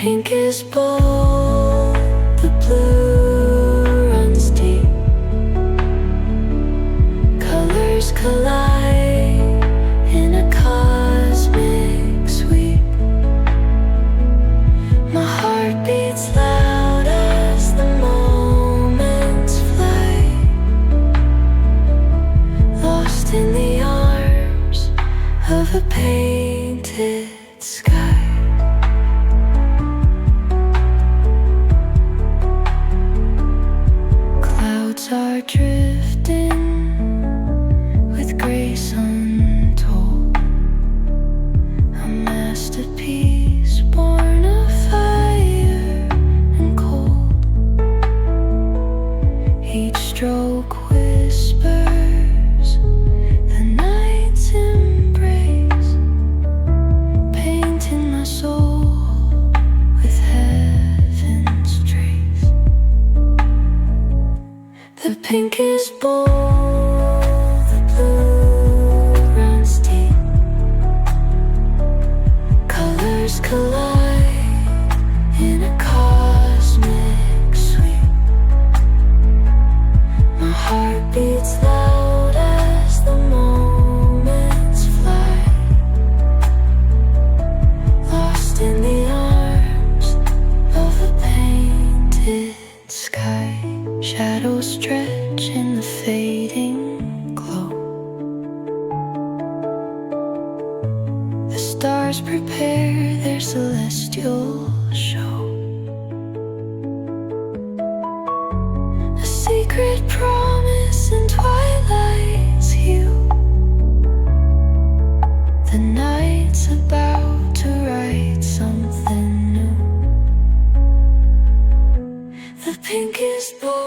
pink is bold, the blue runs deep. Colors collide in a cosmic sweep. My heart beats loud as the moments fly, lost in the arms of a painted sky. Clouds are drifting with grace untold, a masterpiece born of fire and cold. Each stroke whispers the night's embrace, painting my soul with heaven's trace. The pink is bold, the blue runs deep. Colors collide in a cosmic sweep. My heart beats loud as the moments fly, lost in the arms of a painted sky. Shadows stretch in the fading glow. The stars prepare their celestial show. A secret promise in twilight's hue. The night's about to write something new. The pink is bold,